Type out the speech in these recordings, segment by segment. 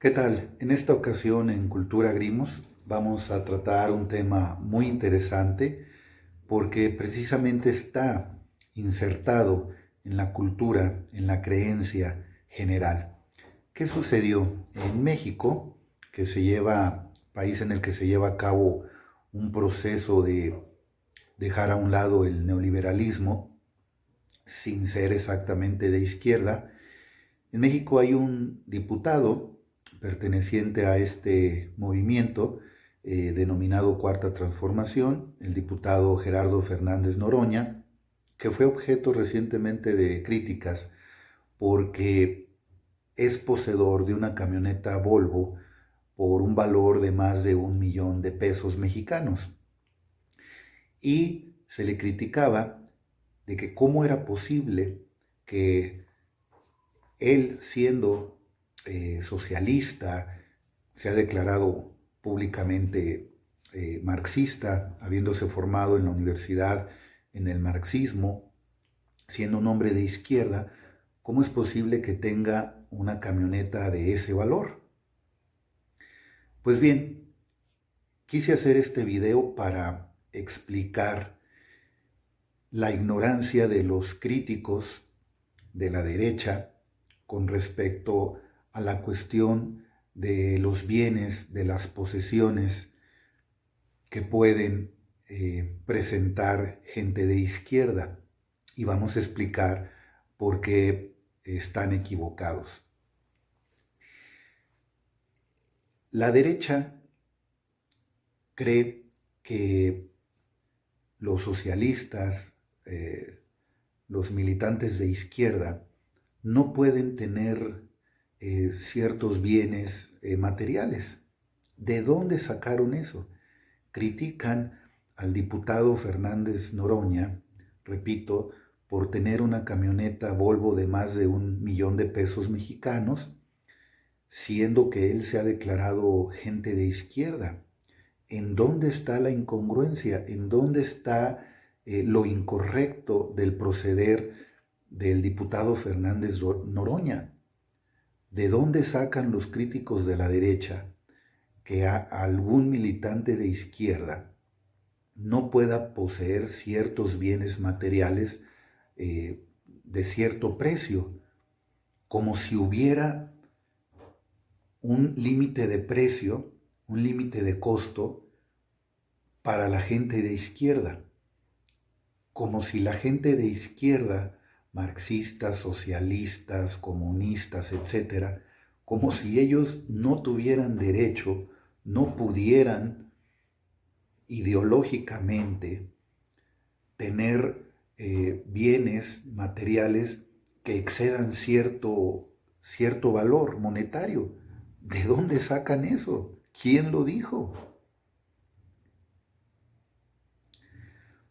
¿Qué tal? En esta ocasión en Cultura Grimos vamos a tratar un tema muy interesante porque precisamente está insertado en la cultura, en la creencia general. ¿Qué sucedió? En México, país en el que se lleva a cabo un proceso de dejar a un lado el neoliberalismo sin ser exactamente de izquierda. En México hay un diputado perteneciente a este movimiento denominado Cuarta Transformación, el diputado Gerardo Fernández Noroña, que fue objeto recientemente de críticas porque es poseedor de una camioneta Volvo por un valor de más de 1 millón de pesos mexicanos. Y se le criticaba de que cómo era posible que él, siendo socialista, se ha declarado públicamente marxista, habiéndose formado en la universidad en el marxismo, siendo un hombre de izquierda. ¿Cómo es posible que tenga una camioneta de ese valor? Pues bien, quise hacer este video para explicar la ignorancia de los críticos de la derecha con respecto a la cuestión de los bienes, de las posesiones que pueden presentar gente de izquierda. Y vamos a explicar por qué están equivocados. La derecha cree que los socialistas, los militantes de izquierda, no pueden tener ciertos bienes materiales. ¿De dónde sacaron eso? Critican al diputado Fernández Noroña, repito, por tener una camioneta Volvo de más de 1 millón de pesos mexicanos, siendo que él se ha declarado gente de izquierda. ¿En dónde está la incongruencia? ¿En dónde está lo incorrecto del proceder del diputado Fernández Noroña? ¿De dónde sacan los críticos de la derecha que a algún militante de izquierda no pueda poseer ciertos bienes materiales de cierto precio, como si hubiera un límite de precio, un límite de costo para la gente de izquierda? Como si la gente de izquierda, marxistas, socialistas, comunistas, etcétera, como si ellos no tuvieran derecho, no pudieran ideológicamente tener bienes materiales que excedan cierto valor monetario. ¿De dónde sacan eso? ¿Quién lo dijo?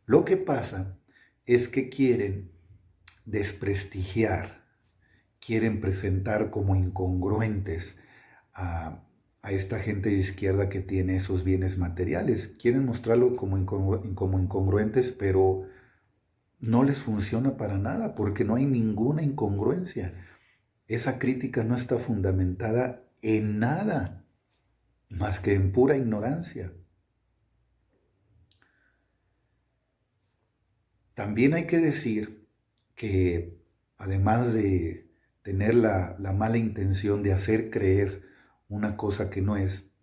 Lo que pasa es que quieren desprestigiar, quieren presentar como incongruentes a esta gente de izquierda que tiene esos bienes materiales. Quieren mostrarlo como incongruentes, pero no les funciona para nada porque no hay ninguna incongruencia. Esa crítica no está fundamentada en nada más que en pura ignorancia. También hay que decir que además de tener la mala intención de hacer creer una cosa que no es,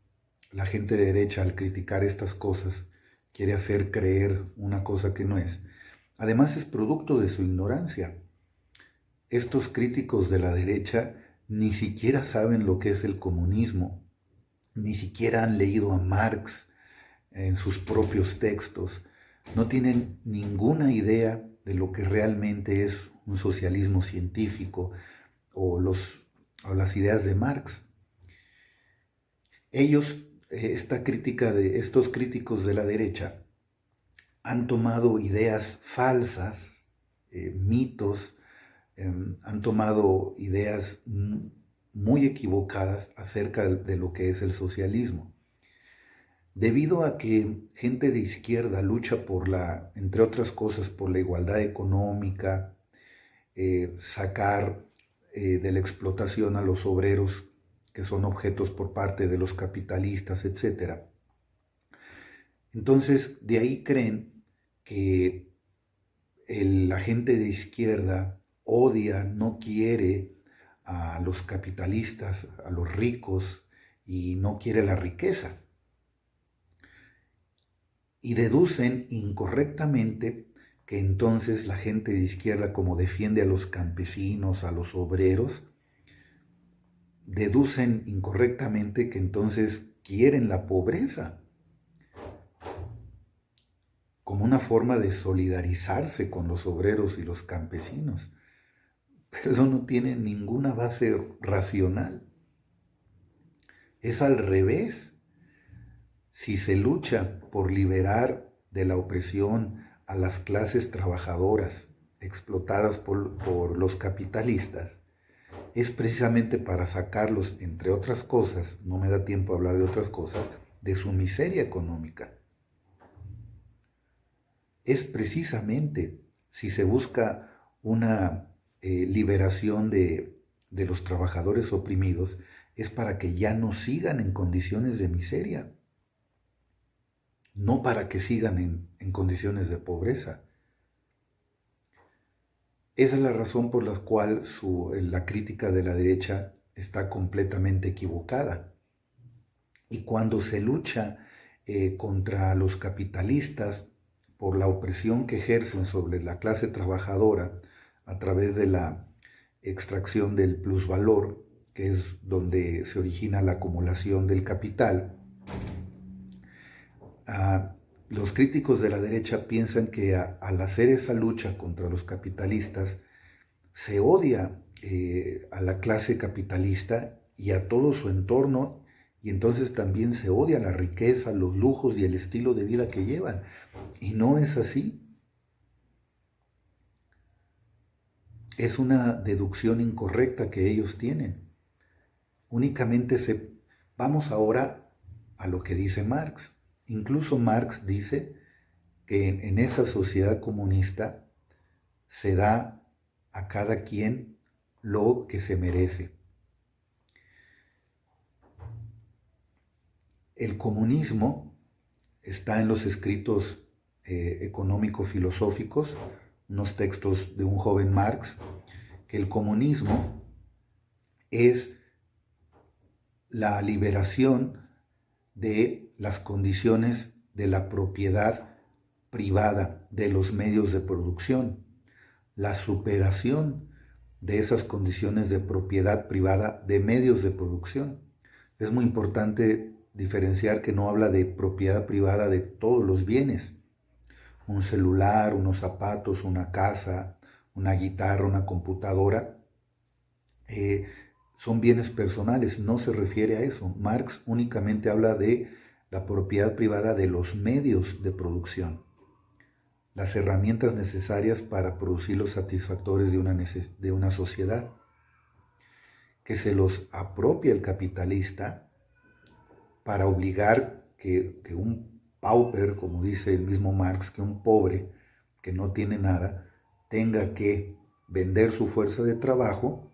la gente de derecha al criticar estas cosas quiere hacer creer una cosa que no es. Además es producto de su ignorancia. Estos críticos de la derecha ni siquiera saben lo que es el comunismo, ni siquiera han leído a Marx en sus propios textos, no tienen ninguna idea de lo que realmente es un socialismo científico o las ideas de Marx. Estos críticos de la derecha han tomado ideas falsas, mitos, han tomado ideas muy equivocadas acerca de lo que es el socialismo. Debido a que gente de izquierda lucha entre otras cosas, por la igualdad económica, sacar de la explotación a los obreros que son objetos por parte de los capitalistas, etc. Entonces, de ahí creen que la gente de izquierda odia, no quiere a los capitalistas, a los ricos, y no quiere la riqueza. Y deducen incorrectamente que entonces la gente de izquierda, como defiende a los campesinos, a los obreros, deducen incorrectamente que entonces quieren la pobreza como una forma de solidarizarse con los obreros y los campesinos. Pero eso no tiene ninguna base racional. Es al revés. Si se lucha por liberar de la opresión a las clases trabajadoras explotadas por los capitalistas, es precisamente para sacarlos, entre otras cosas, no me da tiempo a hablar de otras cosas, de su miseria económica. Es precisamente si se busca una liberación de los trabajadores oprimidos, es para que ya no sigan en condiciones de miseria, no para que sigan en condiciones de pobreza. Esa es la razón por la cual la crítica de la derecha está completamente equivocada. Y cuando se lucha contra los capitalistas por la opresión que ejercen sobre la clase trabajadora a través de la extracción del plusvalor, que es donde se origina la acumulación del capital, los críticos de la derecha piensan que al hacer esa lucha contra los capitalistas, se odia a la clase capitalista y a todo su entorno, y entonces también se odia la riqueza, los lujos y el estilo de vida que llevan. Y no es así. Es una deducción incorrecta que ellos tienen. Vamos ahora a lo que dice Marx. Incluso Marx dice que en esa sociedad comunista se da a cada quien lo que se merece. El comunismo está en los escritos económico-filosóficos, unos textos de un joven Marx, que el comunismo es la liberación de las condiciones de la propiedad privada de los medios de producción, la superación de esas condiciones de propiedad privada de medios de producción. Es muy importante diferenciar que no habla de propiedad privada de todos los bienes. Un celular, unos zapatos, una casa, una guitarra, una computadora, son bienes personales, no se refiere a eso. Marx únicamente habla de la propiedad privada de los medios de producción, las herramientas necesarias para producir los satisfactores de una sociedad, que se los apropia el capitalista para obligar que un pauper, como dice el mismo Marx, que un pobre que no tiene nada, tenga que vender su fuerza de trabajo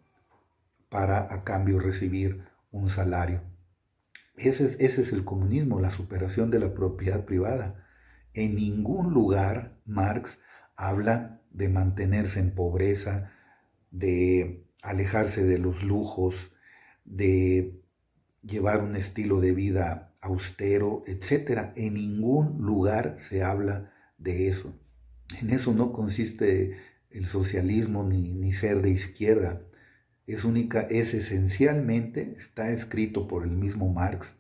para a cambio recibir un salario. Ese es el comunismo, la superación de la propiedad privada. En ningún lugar Marx habla de mantenerse en pobreza, de alejarse de los lujos, de llevar un estilo de vida austero, etc. En ningún lugar se habla de eso. En eso no consiste el socialismo ni ser de izquierda. Es esencialmente, está escrito por el mismo Marx,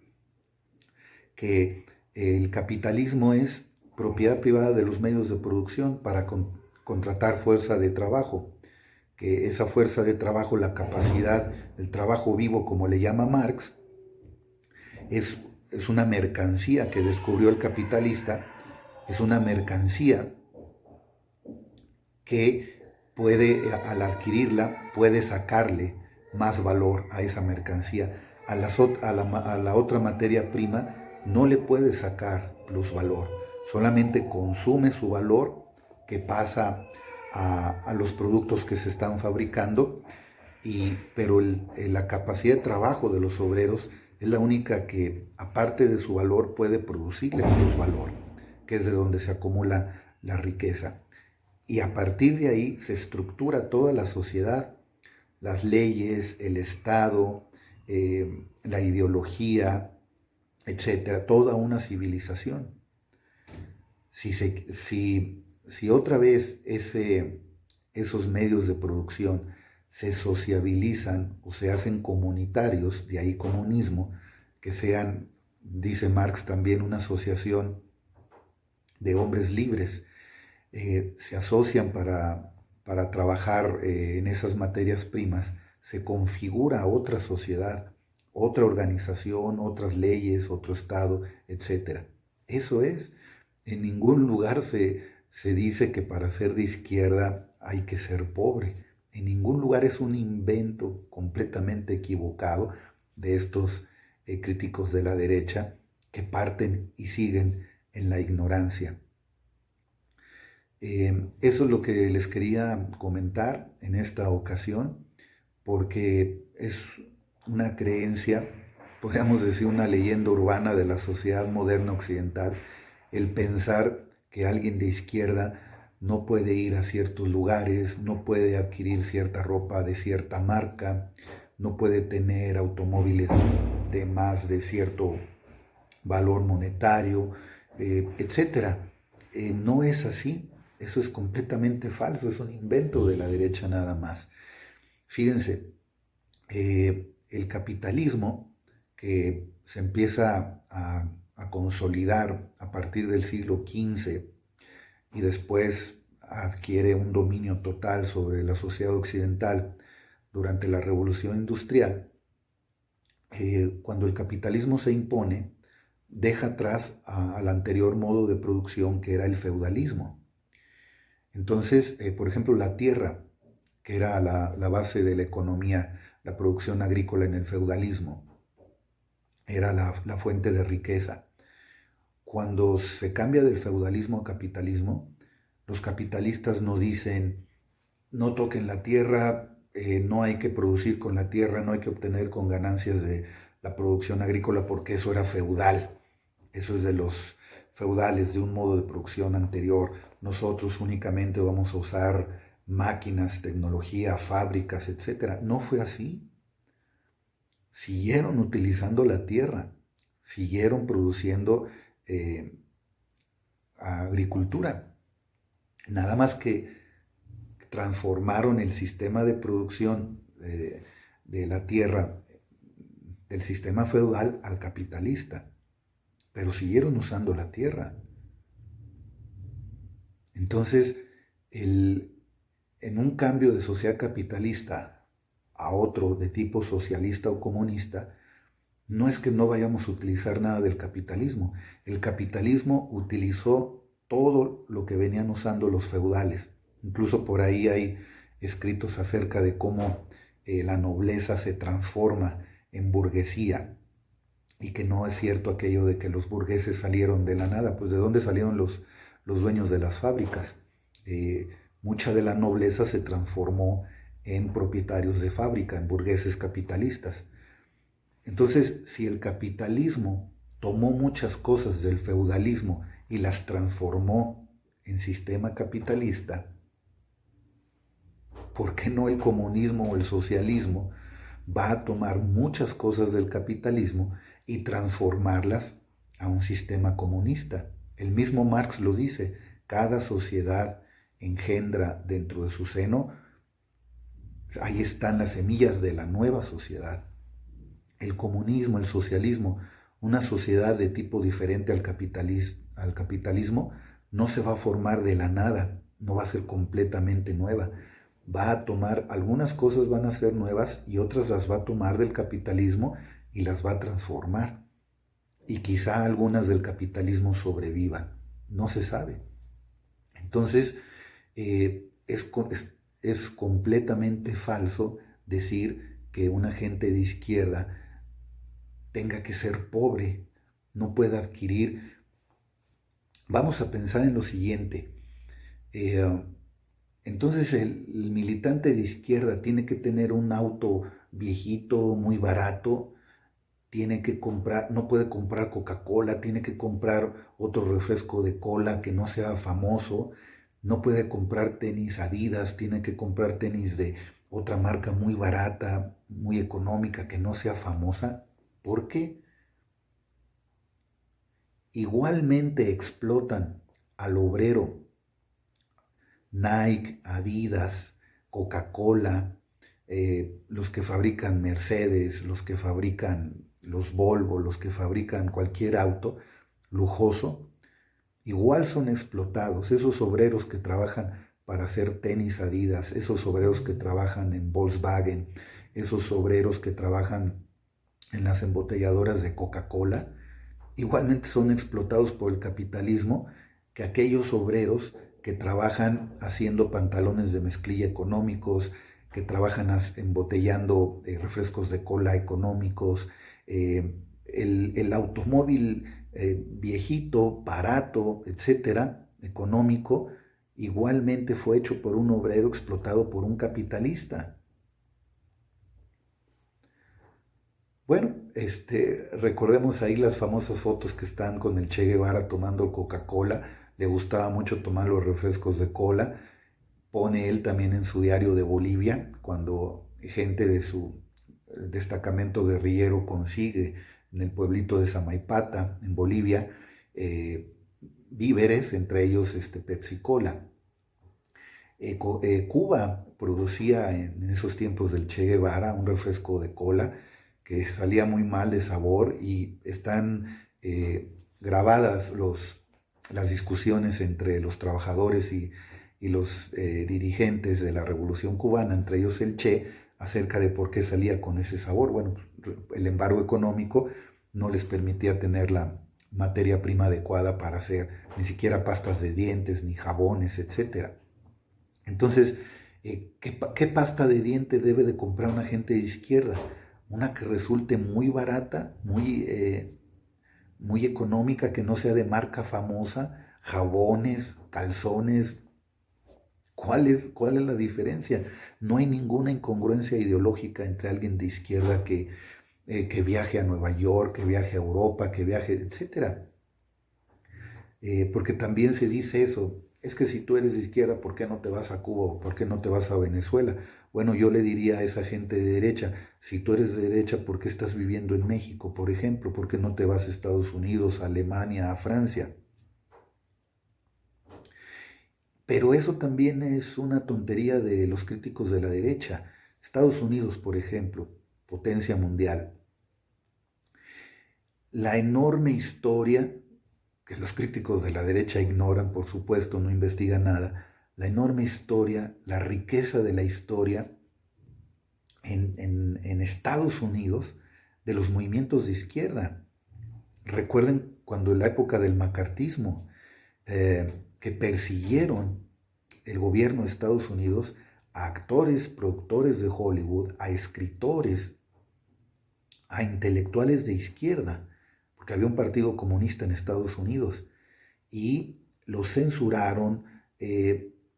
que el capitalismo es propiedad privada de los medios de producción para contratar fuerza de trabajo, que esa fuerza de trabajo, la capacidad del trabajo vivo, como le llama Marx, es una mercancía que descubrió el capitalista, es una mercancía que al adquirirla, puede sacarle más valor a esa mercancía. A la otra materia prima no le puede sacar plusvalor, solamente consume su valor que pasa a los productos que se están fabricando, pero la capacidad de trabajo de los obreros es la única que, aparte de su valor, puede producirle más valor, que es de donde se acumula la riqueza. Y a partir de ahí se estructura toda la sociedad, las leyes, el Estado, la ideología, etcétera, toda una civilización. Si otra vez esos medios de producción se sociabilizan o se hacen comunitarios, de ahí comunismo, que sean, dice Marx también, una asociación de hombres libres, se asocian para trabajar en esas materias primas, se configura otra sociedad, otra organización, otras leyes, otro Estado, etc. Eso es. En ningún lugar se dice que para ser de izquierda hay que ser pobre. En ningún lugar es un invento completamente equivocado de estos críticos de la derecha que parten y siguen en la ignorancia. Eso es lo que les quería comentar en esta ocasión, porque es una creencia, podríamos decir una leyenda urbana de la sociedad moderna occidental, el pensar que alguien de izquierda no puede ir a ciertos lugares, no puede adquirir cierta ropa de cierta marca, no puede tener automóviles de más de cierto valor monetario, etc. No es así. Eso es completamente falso, es un invento de la derecha nada más. Fíjense, el capitalismo que se empieza a consolidar a partir del siglo XV y después adquiere un dominio total sobre la sociedad occidental durante la Revolución Industrial, cuando el capitalismo se impone, deja atrás al anterior modo de producción que era el feudalismo. Entonces, por ejemplo, la tierra, que era la base de la economía, la producción agrícola en el feudalismo, era la fuente de riqueza. Cuando se cambia del feudalismo a capitalismo, los capitalistas nos dicen, no toquen la tierra, no hay que producir con la tierra, no hay que obtener con ganancias de la producción agrícola porque eso era feudal. Eso es de los feudales, de un modo de producción anterior. Nosotros únicamente vamos a usar máquinas, tecnología, fábricas, etc. No fue así. Siguieron utilizando la tierra, siguieron produciendo agricultura. Nada más que transformaron el sistema de producción de la tierra, del sistema feudal al capitalista, pero siguieron usando la tierra. Entonces, en un cambio de sociedad capitalista a otro de tipo socialista o comunista, no es que no vayamos a utilizar nada del capitalismo. El capitalismo utilizó todo lo que venían usando los feudales. Incluso por ahí hay escritos acerca de cómo la nobleza se transforma en burguesía y que no es cierto aquello de que los burgueses salieron de la nada. Pues ¿de dónde salieron los dueños de las fábricas? Mucha de la nobleza se transformó en propietarios de fábrica, en burgueses capitalistas. Entonces, si el capitalismo tomó muchas cosas del feudalismo y las transformó en sistema capitalista, ¿por qué no el comunismo o el socialismo va a tomar muchas cosas del capitalismo y transformarlas a un sistema comunista? El mismo Marx lo dice, cada sociedad engendra dentro de su seno, ahí están las semillas de la nueva sociedad. El comunismo, el socialismo, una sociedad de tipo diferente al capitalismo, no se va a formar de la nada, no va a ser completamente nueva. Va a tomar, algunas cosas van a ser nuevas y otras las va a tomar del capitalismo y las va a transformar. Y quizá algunas del capitalismo sobrevivan, no se sabe. Entonces, es completamente falso decir que una gente de izquierda tenga que ser pobre, no pueda adquirir. Vamos a pensar en lo siguiente. Entonces el militante de izquierda tiene que tener un auto viejito, muy barato, tiene que comprar, no puede comprar Coca-Cola, tiene que comprar otro refresco de cola que no sea famoso, no puede comprar tenis Adidas, tiene que comprar tenis de otra marca muy barata, muy económica, que no sea famosa. ¿Por qué? Igualmente explotan al obrero Nike, Adidas, Coca-Cola, los que fabrican Mercedes, los que fabrican los Volvo, los que fabrican cualquier auto lujoso, igual son explotados. Esos obreros que trabajan para hacer tenis Adidas, esos obreros que trabajan en Volkswagen, esos obreros que trabajan en las embotelladoras de Coca-Cola, igualmente son explotados por el capitalismo que aquellos obreros que trabajan haciendo pantalones de mezclilla económicos, que trabajan embotellando refrescos de cola económicos, el automóvil viejito, barato, etcétera, económico, igualmente fue hecho por un obrero explotado por un capitalista. Bueno, recordemos ahí las famosas fotos que están con el Che Guevara tomando Coca-Cola. Le gustaba mucho tomar los refrescos de cola. Pone él también en su diario de Bolivia, cuando gente de su destacamento guerrillero consigue en el pueblito de Samaipata, en Bolivia, eh, víveres, entre ellos Pepsi Cola. Cuba producía en esos tiempos del Che Guevara un refresco de cola que salía muy mal de sabor y están grabadas las discusiones entre los trabajadores y los dirigentes de la Revolución Cubana, entre ellos el Che, acerca de por qué salía con ese sabor. Bueno, el embargo económico no les permitía tener la materia prima adecuada para hacer ni siquiera pastas de dientes, ni jabones, etcétera. Entonces, ¿qué pasta de diente debe de comprar una gente de izquierda? Una que resulte muy barata, muy económica, que no sea de marca famosa, jabones, calzones. ¿Cuál es la diferencia? No hay ninguna incongruencia ideológica entre alguien de izquierda que viaje a Nueva York, que viaje a Europa, que viaje, etcétera. Porque también se dice eso, es que si tú eres de izquierda, ¿por qué no te vas a Cuba o por qué no te vas a Venezuela? Bueno, yo le diría a esa gente de derecha, si tú eres de derecha, ¿por qué estás viviendo en México, por ejemplo? ¿Por qué no te vas a Estados Unidos, a Alemania, a Francia? Pero eso también es una tontería de los críticos de la derecha. Estados Unidos, por ejemplo, potencia mundial, la enorme historia que los críticos de la derecha ignoran, por supuesto, no investigan nada, la enorme historia, la riqueza de la historia en Estados Unidos de los movimientos de izquierda. Recuerden cuando en la época del macartismo, que persiguieron el gobierno de Estados Unidos a actores, productores de Hollywood, a escritores, a intelectuales de izquierda, porque había un partido comunista en Estados Unidos, y los censuraron,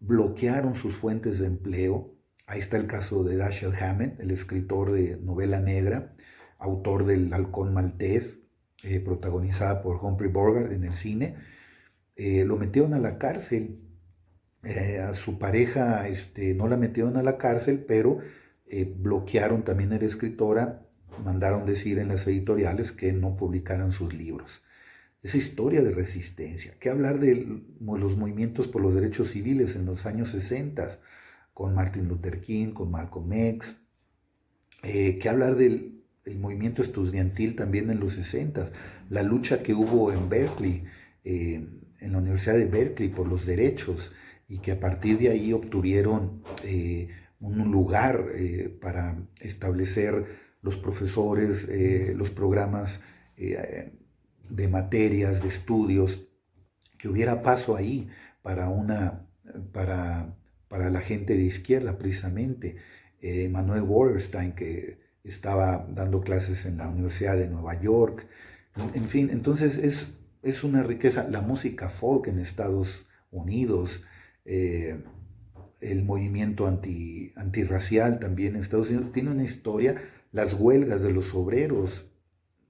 bloquearon sus fuentes de empleo. Ahí está el caso de Dashiell Hammett, el escritor de novela negra, autor del Halcón Maltés, protagonizada por Humphrey Bogart en el cine. Lo metieron a la cárcel. A su pareja no la metieron a la cárcel, pero bloquearon también a la escritora, mandaron decir en las editoriales que no publicaran sus libros. Esa historia de resistencia, que hablar de los movimientos por los derechos civiles en los años 60, con Martin Luther King, con Malcolm X, que hablar del movimiento estudiantil también en los 60, la lucha que hubo en Berkeley, en la Universidad de Berkeley por los derechos, y que a partir de ahí obtuvieron un lugar para establecer los profesores, los programas de materias, de estudios, que hubiera paso ahí para para, para la gente de izquierda precisamente. Manuel Wallerstein, que estaba dando clases en la Universidad de Nueva York, en fin, entonces es una riqueza. La música folk en Estados Unidos, eh, el movimiento antirracial también en Estados Unidos tiene una historia, las huelgas de los obreros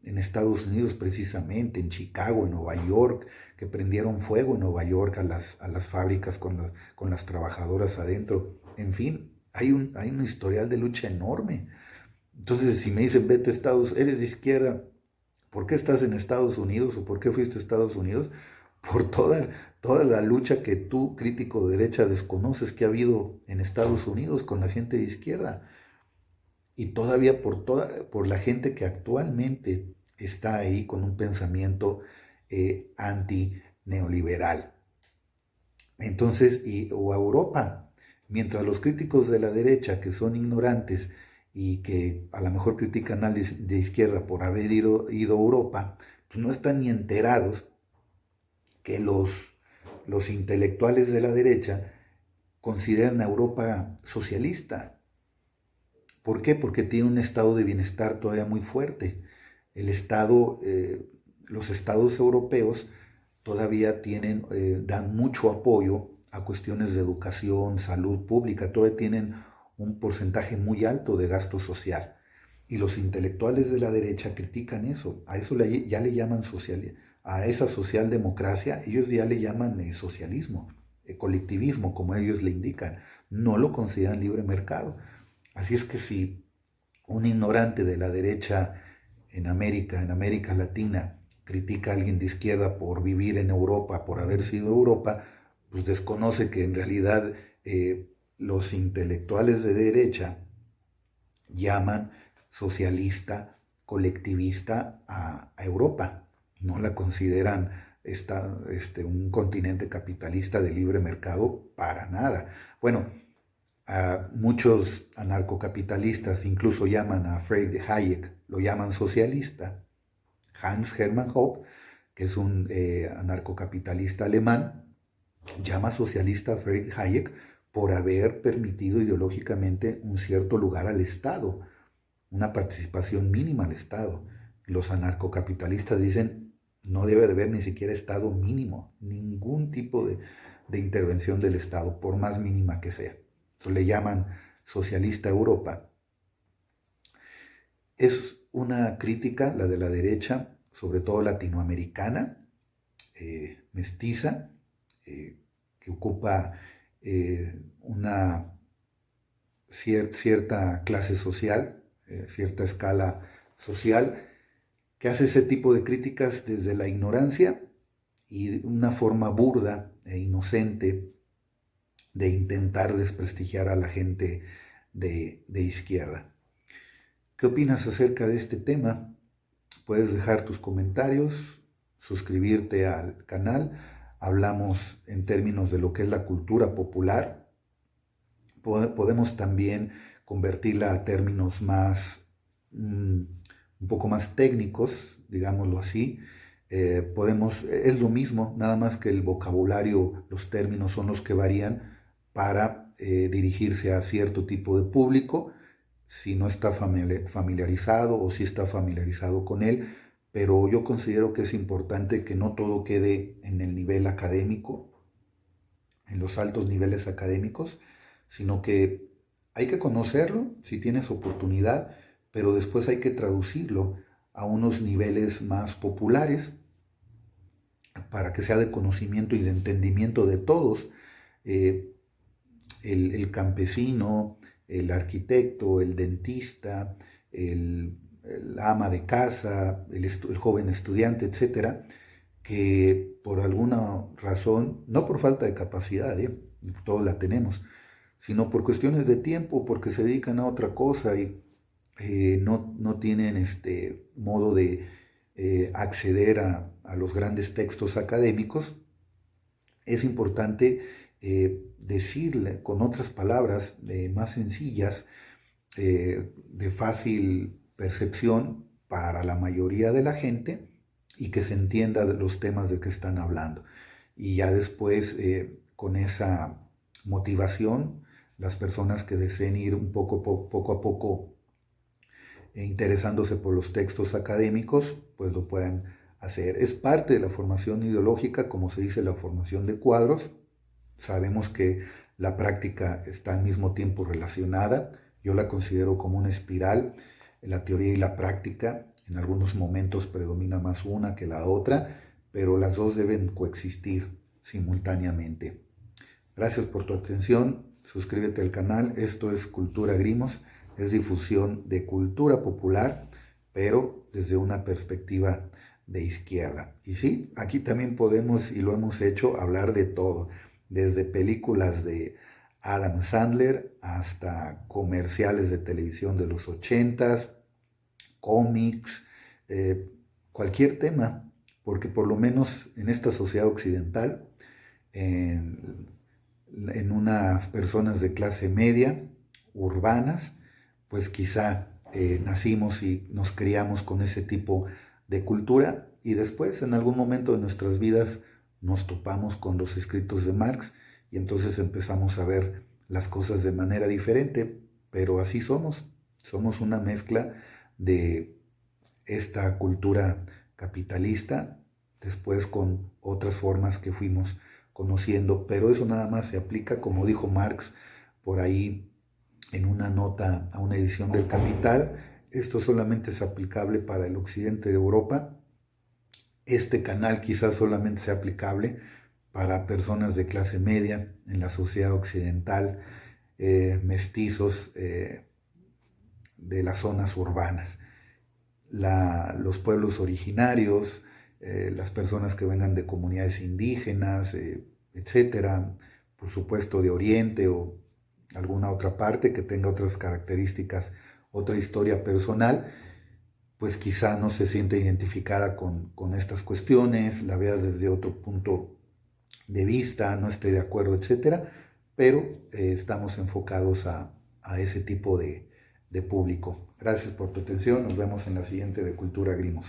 en Estados Unidos precisamente, en Chicago, en Nueva York, que prendieron fuego en Nueva York a las fábricas con las trabajadoras adentro. En fin, hay un historial de lucha enorme. Entonces, si me dicen, vete a Estados, eres de izquierda, ¿por qué estás en Estados Unidos o por qué fuiste a Estados Unidos? Por toda la lucha que tú, crítico de derecha, desconoces que ha habido en Estados Unidos con la gente de izquierda y todavía por la gente que actualmente está ahí con un pensamiento anti-neoliberal. Entonces, o a Europa, mientras los críticos de la derecha, que son ignorantes y que a lo mejor critican al de izquierda por haber ido a Europa, pues no están ni enterados que los intelectuales de la derecha consideran a Europa socialista. ¿Por qué? Porque tiene un estado de bienestar todavía muy fuerte. Los estados europeos todavía dan mucho apoyo a cuestiones de educación, salud pública, todavía tienen un porcentaje muy alto de gasto social. Y los intelectuales de la derecha critican eso, a eso ya le llaman a esa socialdemocracia, ellos ya le llaman socialismo, colectivismo, como ellos le indican, no lo consideran libre mercado. Así es que si un ignorante de la derecha en América Latina, critica a alguien de izquierda por vivir en Europa, por haber sido Europa, pues desconoce que en realidad los intelectuales de derecha llaman socialista, colectivista a Europa. No la consideran un continente capitalista de libre mercado para nada. Bueno, muchos anarcocapitalistas incluso llaman a Friedrich Hayek, lo llaman socialista. Hans Hermann Hoppe, que es un anarcocapitalista alemán, llama socialista a Friedrich Hayek por haber permitido ideológicamente un cierto lugar al Estado, una participación mínima al Estado. Los anarcocapitalistas dicen no debe de haber ni siquiera Estado mínimo, ningún tipo de intervención del Estado, por más mínima que sea. Eso le llaman socialista a Europa. Es una crítica, la de la derecha, sobre todo latinoamericana, mestiza, que ocupa una cierta clase social, cierta escala social, que hace ese tipo de críticas desde la ignorancia y de una forma burda e inocente de intentar desprestigiar a la gente de izquierda. ¿Qué opinas acerca de este tema? Puedes dejar tus comentarios, suscribirte al canal. Hablamos en términos de lo que es la cultura popular. Podemos también convertirla a términos un poco más técnicos, digámoslo así. Es lo mismo, nada más que el vocabulario, los términos son los que varían para dirigirse a cierto tipo de público, si no está familiarizado o si está familiarizado con él, pero yo considero que es importante que no todo quede en el nivel académico, en los altos niveles académicos, sino que hay que conocerlo si tienes oportunidad, pero después hay que traducirlo a unos niveles más populares para que sea de conocimiento y de entendimiento de todos. El campesino, el arquitecto, el dentista, el ama de casa, el joven estudiante, etcétera, que por alguna razón, no por falta de capacidad, todos la tenemos, sino por cuestiones de tiempo, porque se dedican a otra cosa y no tienen modo de acceder a los grandes textos académicos. Es importante decirle con otras palabras más sencillas, de fácil percepción para la mayoría de la gente y que se entienda los temas de que están hablando. Y ya después, con esa motivación, las personas que deseen ir poco a poco interesándose por los textos académicos, pues lo puedan hacer. Es parte de la formación ideológica, como se dice, la formación de cuadros. Sabemos que la práctica está al mismo tiempo relacionada. Yo la considero como una espiral, la teoría y la práctica. En algunos momentos predomina más una que la otra, pero las dos deben coexistir simultáneamente. Gracias por tu atención. Suscríbete al canal. Esto es Cultura Grimos. Es difusión de cultura popular, pero desde una perspectiva de izquierda. Y sí, aquí también podemos, y lo hemos hecho, hablar de todo, desde películas de Adam Sandler hasta comerciales de televisión de los 80s, cómics, cualquier tema, porque por lo menos en esta sociedad occidental, en unas personas de clase media, urbanas, pues quizá nacimos y nos criamos con ese tipo de cultura y después en algún momento de nuestras vidas nos topamos con los escritos de Marx y entonces empezamos a ver las cosas de manera diferente, pero así somos una mezcla de esta cultura capitalista, después con otras formas que fuimos conociendo, pero eso nada más se aplica, como dijo Marx por ahí en una nota a una edición del Capital, esto solamente es aplicable para el occidente de Europa, este canal quizás solamente sea aplicable para personas de clase media en la sociedad occidental, mestizos de las zonas urbanas. Los pueblos originarios, las personas que vengan de comunidades indígenas, etcétera, por supuesto de Oriente o alguna otra parte que tenga otras características, otra historia personal, pues quizá no se siente identificada con estas cuestiones, la vea desde otro punto de vista, no esté de acuerdo, etcétera, pero estamos enfocados a ese tipo de público. Gracias por tu atención, nos vemos en la siguiente de Cultura Grimos.